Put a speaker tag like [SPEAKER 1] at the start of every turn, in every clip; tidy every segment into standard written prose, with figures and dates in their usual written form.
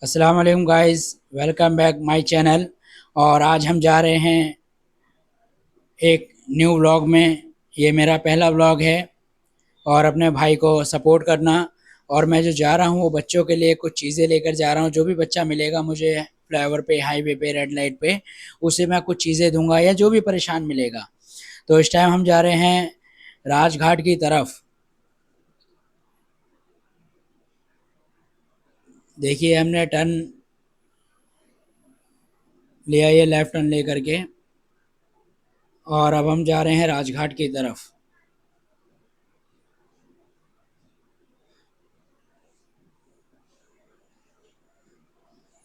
[SPEAKER 1] अस्सलाम वालेकुम guys, welcome back my channel. और आज हम जा रहे हैं एक न्यू व्लॉग में। ये मेरा पहला व्लॉग है और अपने भाई को सपोर्ट करना। और मैं जो जा रहा हूँ वो बच्चों के लिए कुछ चीज़ें लेकर जा रहा हूँ। जो भी बच्चा मिलेगा मुझे फ्लाईओवर पे, हाईवे पे, रेड लाइट पे, उसे मैं कुछ चीज़ें दूंगा या जो भी परेशान मिलेगा। तो इस टाइम हम जा रहे हैं राजघाट की तरफ। देखिए हमने टर्न लिया, ये लेफ्ट टर्न ले करके, और अब हम जा रहे हैं राजघाट की तरफ।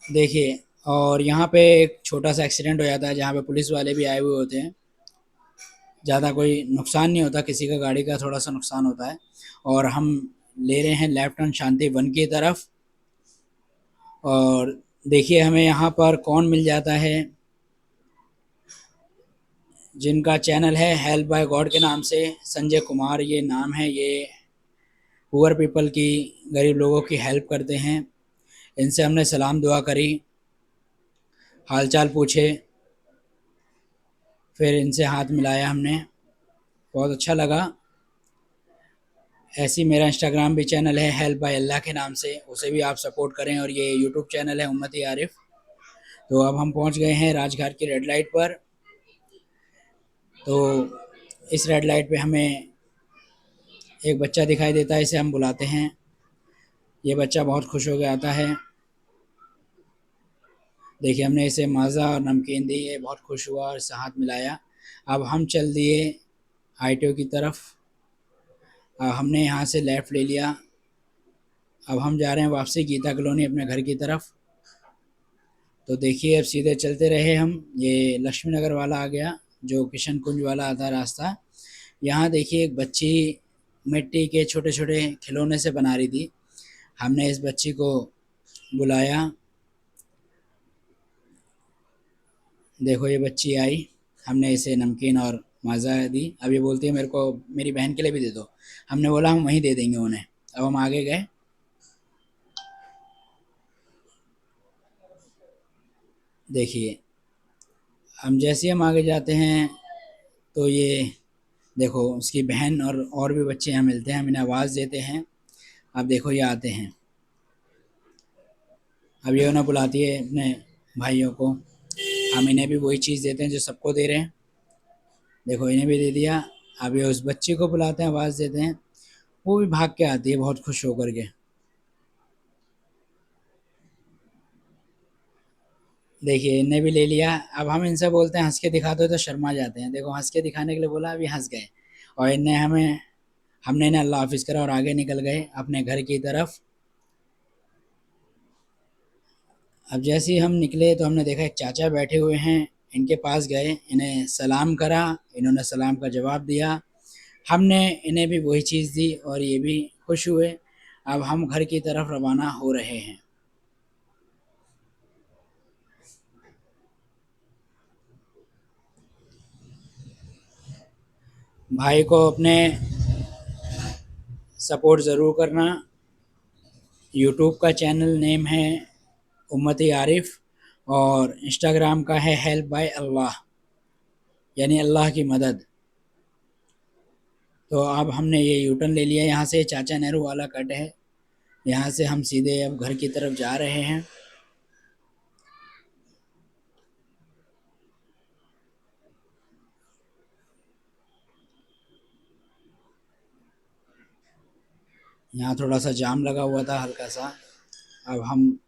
[SPEAKER 1] देखिए, और यहाँ पे एक छोटा सा एक्सीडेंट हो जाता है जहाँ पे पुलिस वाले भी आए हुए होते हैं। ज़्यादा कोई नुकसान नहीं होता, किसी का गाड़ी का थोड़ा सा नुकसान होता है। और हम ले रहे हैं लेफ्ट टर्न शांति वन की तरफ। और देखिए हमें यहाँ पर कौन मिल जाता है, जिनका चैनल है हेल्प बाय गॉड के नाम से। संजय कुमार ये नाम है। ये पुअर पीपल की, गरीब लोगों की हेल्प करते हैं। इनसे हमने सलाम दुआ करी, हालचाल पूछे, फिर इनसे हाथ मिलाया हमने। बहुत अच्छा लगा। ऐसी मेरा इंस्टाग्राम भी चैनल है हेल्प बाय अल्लाह के नाम से, उसे भी आप सपोर्ट करें। और ये यूट्यूब चैनल है उम्मती आरिफ। तो अब हम पहुंच गए हैं राजघाट की रेड लाइट पर। तो इस रेड लाइट पे हमें एक बच्चा दिखाई देता है, इसे हम बुलाते हैं। ये बच्चा बहुत खुश हो गया आता है। देखिए हमने इसे माज़ा और नमकीन दी, ये बहुत खुश हुआ और इससे हाथ मिलाया। अब हम चल दिए आईटीओ की तरफ। हमने यहाँ से लेफ़्ट ले लिया। अब हम जा रहे हैं वापसी गीता कॉलोनी अपने घर की तरफ। तो देखिए अब सीधे चलते रहे हम, ये लक्ष्मी नगर वाला आ गया, जो किशन कुंज वाला आता रास्ता। यहाँ देखिए एक बच्ची मिट्टी के छोटे छोटे खिलौने से बना रही थी। हमने इस बच्ची को बुलाया। देखो ये बच्ची आई, हमने इसे नमकीन और माज़ा दी। अब ये बोलती है मेरे को मेरी बहन के लिए भी दे दो। हमने बोला हम वहीं दे देंगे उन्हें। अब हम आगे गए। देखिए हम जैसे ही हम आगे जाते हैं तो ये देखो उसकी बहन और भी बच्चे यहाँ मिलते हैं। हम इन्हें आवाज़ देते हैं। अब देखो ये आते हैं। अब ये उन्हें बुलाती है अपने भाइयों को। हम इन्हें भी वही चीज़ देते हैं जो सबको दे रहे हैं। देखो इन्हें भी दे दिया। अब ये उस बच्ची को बुलाते हैं, आवाज़ देते हैं। वो भी भाग के आती है बहुत खुश होकर के। देखिए इनने भी ले लिया। अब हम इनसे बोलते हैं हंस के दिखा दो, तो शर्मा जाते हैं। देखो हंस के दिखाने के लिए बोला, अभी हंस गए। और इनने हमें हमने इन्हें अल्लाह हाफिज़ करा और आगे निकल गए अपने घर की तरफ। अब जैसे ही हम निकले तो हमने देखा एक चाचा बैठे हुए हैं। इनके पास गए, इन्हें सलाम करा। इन्होंने सलाम का जवाब दिया। हमने इन्हें भी वही चीज़ दी और ये भी खुश हुए। अब हम घर की तरफ रवाना हो रहे हैं। भाई को अपने सपोर्ट ज़रूर करना। यूट्यूब का चैनल नेम है उम्मती आरिफ, और इंस्टाग्राम का है हेल्प बाय अल्लाह, यानी अल्लाह की मदद। तो अब हमने ये यू टर्न ले लिया, यहाँ से चाचा नेहरू वाला कट है। यहाँ से हम सीधे अब घर की तरफ जा रहे हैं। यहाँ थोड़ा सा जाम लगा हुआ था, हल्का सा। अब हम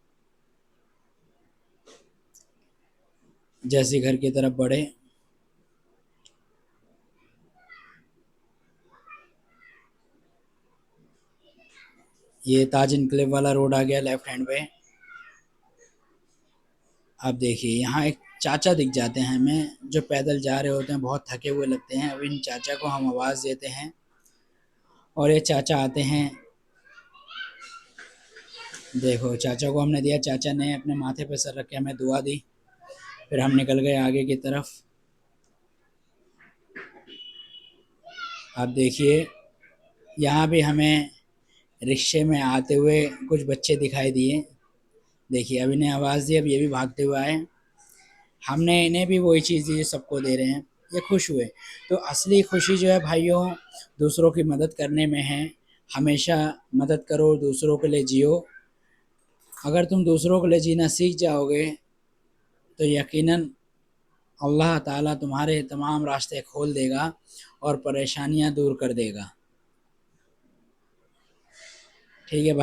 [SPEAKER 1] जैसे घर की तरफ बढ़े, ये ताज इनक्लेव वाला रोड आ गया लेफ्ट हैंड पे। अब देखिए यहाँ एक चाचा दिख जाते हैं हमें, जो पैदल जा रहे होते हैं, बहुत थके हुए लगते हैं। अब इन चाचा को हम आवाज़ देते हैं और ये चाचा आते हैं। देखो चाचा को हमने दिया, चाचा ने अपने माथे पे सर रख के हमें दुआ दी। फिर हम निकल गए आगे की तरफ। अब देखिए यहाँ भी हमें रिक्शे में आते हुए कुछ बच्चे दिखाई दिए। देखिए अभी ने आवाज़ दी, अब ये भी भागते हुए आए। हमने इन्हें भी वही चीज़ दी जो सबको दे रहे हैं, ये खुश हुए। तो असली खुशी जो है भाइयों, दूसरों की मदद करने में है। हमेशा मदद करो, दूसरों के लिए जियो। अगर तुम दूसरों के लिए जीना सीख जाओगे तो यकीनन अल्लाह ताला तुम्हारे तमाम रास्ते खोल देगा और परेशानियां दूर कर देगा। ठीक है भाई।